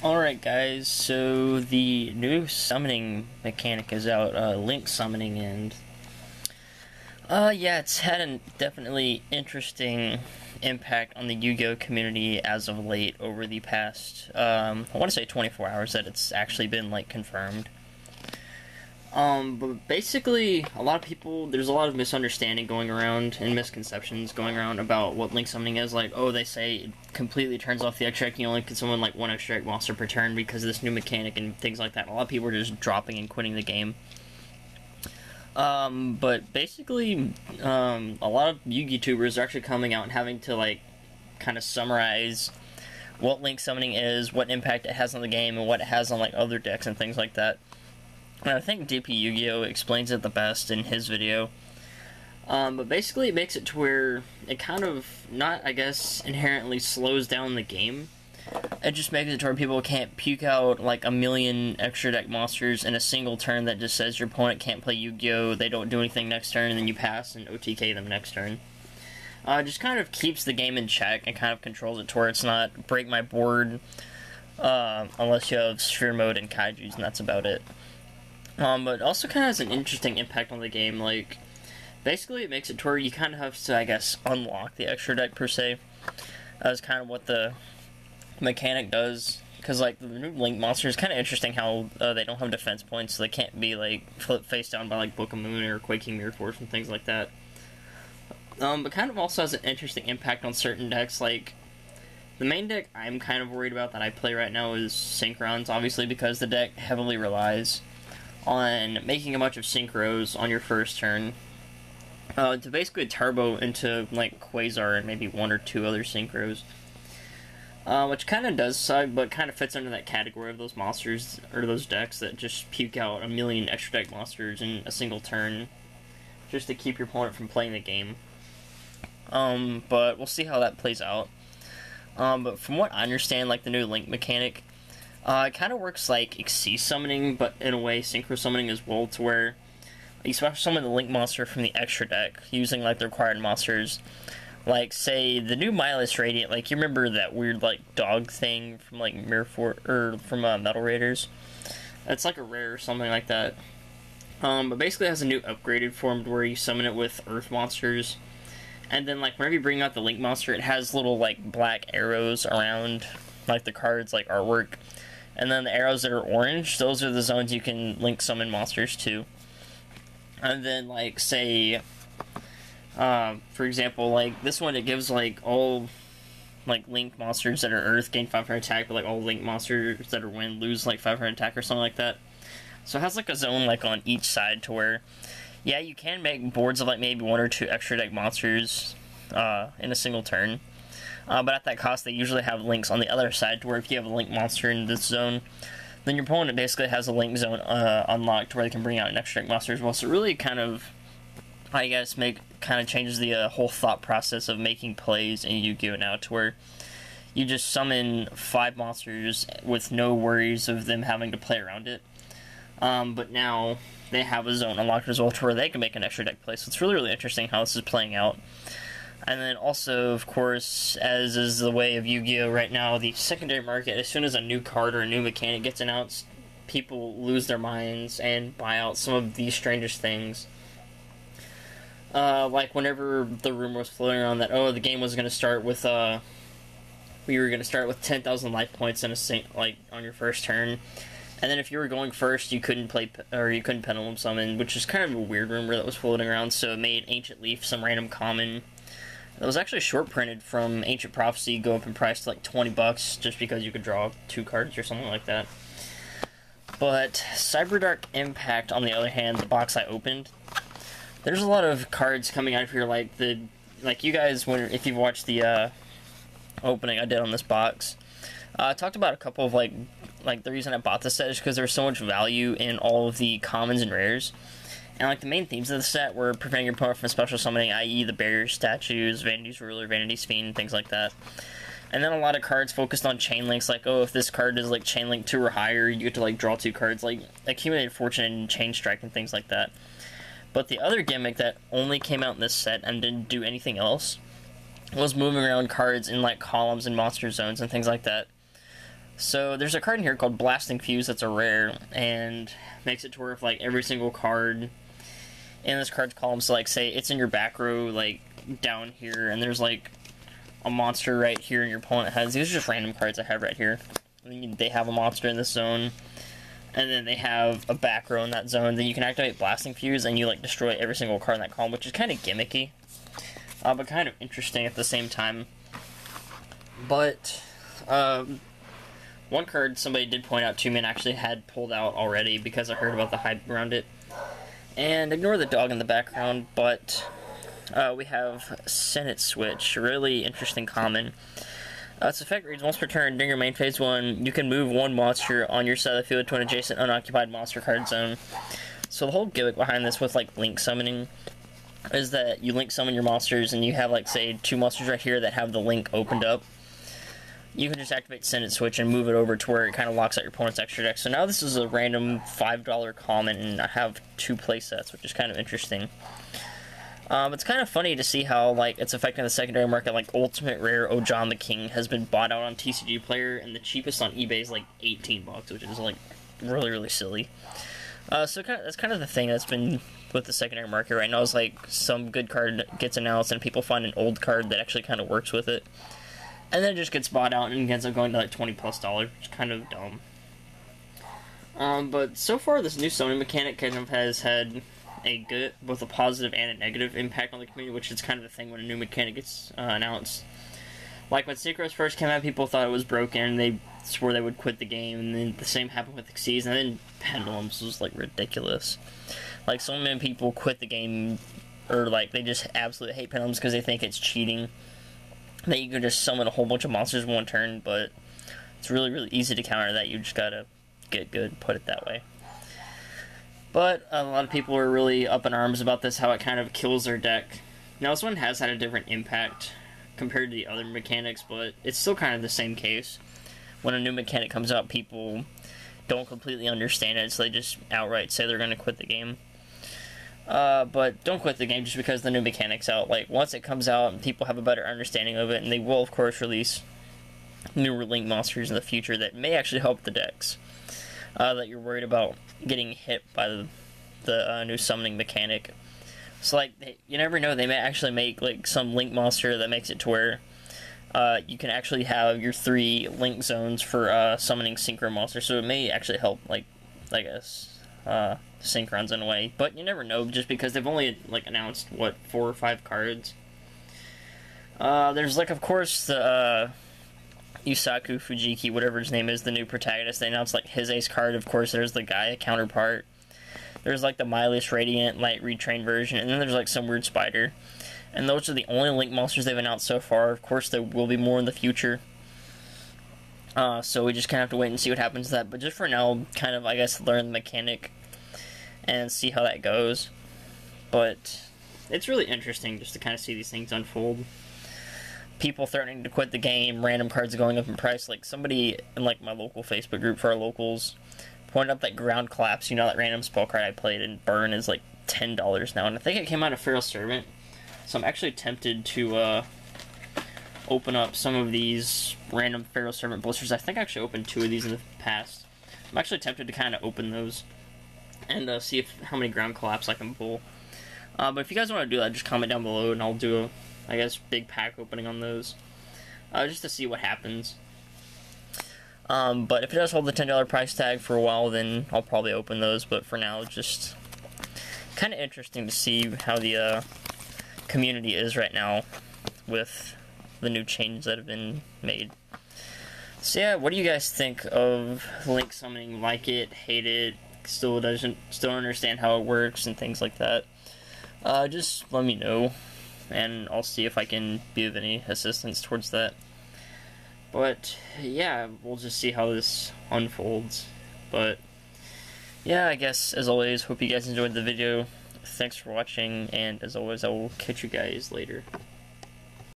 Alright guys, so the new summoning mechanic is out, Link summoning, and yeah, it's had a definitely interesting impact on the Yu-Gi-Oh community as of late over the past, I want to say 24 hours that it's actually been, like, confirmed. But basically, a lot of people, there's a lot of misunderstanding going around and misconceptions going around about what Link summoning is. Like, oh, they say it completely turns off the extract, you only can summon like one extract monster per turn because of this new mechanic and things like that. A lot of people are just dropping and quitting the game. But basically, a lot of YouTubers are actually coming out and having to, like, kind of summarize what Link summoning is, what impact it has on the game, and what it has on, like, other decks and things like that. And I think DP Yu-Gi-Oh! Explains it the best in his video. But basically it makes it to where it kind of, not, I guess, inherently slows down the game. It just makes it to where people can't puke out, like, a million extra deck monsters in a single turn that just says your opponent can't play Yu-Gi-Oh! They don't do anything next turn, and then you pass and OTK them next turn. It just kind of keeps the game in check and kind of controls it to where it's not break my board, unless you have Sphere Mode and Kaijus, and that's about it. But it also kind of has an interesting impact on the game. Like, basically it makes it to where you kind of have to, I guess, unlock the extra deck per se. That's kind of what the mechanic does. Because, like, the new Link monster is kind of interesting how they don't have defense points, so they can't be, like, flipped face down by, like, Book of Moon or Quaking Mirror Force and things like that. But kind of also has an interesting impact on certain decks. Like, the main deck I'm kind of worried about that I play right now is Synchrons, obviously, because the deck heavily relies on making a bunch of synchros on your first turn to basically turbo into, like, Quasar and maybe one or two other synchros, which kind of does suck, but kind of fits under that category of those monsters or those decks that just puke out a million extra deck monsters in a single turn just to keep your opponent from playing the game. But we'll see how that plays out. But from what I understand, like, the new Link mechanic, it kind of works like Xyz summoning, but in a way synchro summoning as well, to where you special summon the Link monster from the extra deck using, like, the required monsters. Like, say, the new Milas Radiant, like, you remember that weird, like, dog thing from, like, Mirror Force, or from Metal Raiders? It's like a rare or something like that. But basically it has a new upgraded form where you summon it with Earth monsters. And then, like, whenever you bring out the Link monster, it has little, like, black arrows around, like, the card's, like, artwork. And then the arrows that are orange, those are the zones you can Link summon monsters to. And then, like, say, for example, like, this one, it gives, like, all, like, Link monsters that are Earth gain 500 attack, but, like, all Link monsters that are Wind lose, like, 500 attack or something like that. So it has, like, a zone, like, on each side to where, yeah, you can make boards of, like, maybe one or two extra deck monsters in a single turn. But at that cost, they usually have links on the other side, to where if you have a Link monster in this zone, then your opponent basically has a Link zone unlocked to where they can bring out an extra deck monster as well. So it really kind of, I guess, changes the whole thought process of making plays in Yu-Gi-Oh! Now, to where you just summon 5 monsters with no worries of them having to play around it. But now they have a zone unlocked as well, to where they can make an extra deck play. So it's really, really interesting how this is playing out. And then also, of course, as is the way of Yu-Gi-Oh! Right now, the secondary market, as soon as a new card or a new mechanic gets announced, people lose their minds and buy out some of the strangest things. Like whenever the rumor was floating around that, oh, the game was going to start with, we were going to start with 10,000 life points in on your first turn. And then if you were going first, you couldn't play, or you couldn't Pendulum Summon, which is kind of a weird rumor that was floating around, so it made Ancient Leaf some random common. It was actually short printed from Ancient Prophecy, go up in price to like $20 just because you could draw 2 cards or something like that. But Cyberdark Impact, on the other hand, the box I opened, there's a lot of cards coming out of here, like you guys, if you've watched the opening I did on this box, I talked about a couple of like the reason I bought this set is because there's so much value in all of the commons and rares. And, like, the main themes of the set were preventing your opponent from special summoning, i.e. the Barrier Statues, Vanity's Ruler, Vanity's Fiend, things like that. And then a lot of cards focused on chain links, like, oh, if this card is, like, chain link 2 or higher, you get to, like, draw 2 cards, like Accumulated Fortune and Chain Strike and things like that. But the other gimmick that only came out in this set and didn't do anything else was moving around cards in, like, columns and monster zones and things like that. So there's a card in here called Blasting Fuse that's a rare, and makes it to where if like every single card in this card's column, so like say it's in your back row, like down here, and there's like a monster right here, and your opponent has, these are just random cards I have right here. They have a monster in this zone, and then they have a back row in that zone. Then you can activate Blasting Fuse, and you like destroy every single card in that column, which is kind of gimmicky, but kind of interesting at the same time. But one card somebody did point out to me and actually had pulled out already because I heard about the hype around it. And ignore the dog in the background, but we have Senate Switch, really interesting common. Its effect reads, once per turn during your main phase 1, you can move one monster on your side of the field to an adjacent unoccupied monster card zone. So the whole gimmick behind this with like link summoning is that you link summon your monsters, and you have like say 2 monsters right here that have the link opened up. You can just activate Senate Switch and move it over to where it kind of locks out your opponent's extra deck. So now this is a random $5 common, and I have 2 playsets, which is kind of interesting. It's kind of funny to see how like it's affecting the secondary market. Like Ultimate Rare Ojama the King has been bought out on TCG Player, and the cheapest on eBay is like $18, which is like really silly. So that's kind of the thing that's been with the secondary market right now. Is like some good card gets announced, and people find an old card that actually kind of works with it. And then it just gets bought out and ends up going to like $20+, which is kind of dumb. But so far, this new summoning mechanic kind of has had a good, both a positive and a negative impact on the community, which is kind of the thing when a new mechanic gets announced. Like when Synchros first came out, people thought it was broken. They swore they would quit the game, and then the same happened with Xyz, and then Pendulums was like ridiculous. Like so many people quit the game, or like they just absolutely hate Pendulums because they think it's cheating. That you can just summon a whole bunch of monsters in one turn, but it's really easy to counter that. You just gotta get good, put it that way. But a lot of people are really up in arms about this, how it kind of kills their deck. Now this one has had a different impact compared to the other mechanics, but it's still kind of the same case. When a new mechanic comes out, people don't completely understand it, so they just outright say they're going to quit the game. But don't quit the game just because the new mechanic's out. Like, once it comes out, people have a better understanding of it, and they will, of course, release newer Link monsters in the future that may actually help the decks that you're worried about getting hit by the new summoning mechanic. So, like, you never know, they may actually make, like, some Link monster that makes it to where you can actually have your 3 Link zones for summoning Synchro monsters, so it may actually help, like, I guess, Synchrons in a way, but you never know just because they've only like announced what 4 or 5 cards. There's like of course the Yusaku Fujiki, whatever his name is, the new protagonist. They announced like his ace card. Of course, there's the Gaia counterpart. There's like the Mylis Radiant like retrained version, and then there's like some weird spider. And those are the only Link monsters they've announced so far. Of course, there will be more in the future. So we just kind of have to wait and see what happens to that. But just for now, kind of I guess learn the mechanic and see how that goes. But it's really interesting just to kind of see these things unfold. People threatening to quit the game, random cards going up in price. Like somebody in like my local Facebook group for our locals pointed out that Ground Collapse, you know, that random spell card I played in Burn is like $10 now, and I think it came out of Feral Servant. So I'm actually tempted to open up some of these random Feral Servant blisters. I think I actually opened 2 of these in the past. I'm actually tempted to kind of open those and see how many Ground Collapse I can pull. But if you guys want to do that, just comment down below, and I'll do a, I guess, big pack opening on those, just to see what happens. But if it does hold the $10 price tag for a while, then I'll probably open those. But for now, it's just kind of interesting to see how the community is right now with the new changes that have been made. So yeah, what do you guys think of Link summoning? Like it, hate it, still don't understand how it works and things like that? Just let me know, and I'll see if I can be of any assistance towards that. But yeah, we'll just see how this unfolds. But yeah, I guess as always, hope you guys enjoyed the video. Thanks for watching, and as always, I will catch you guys later.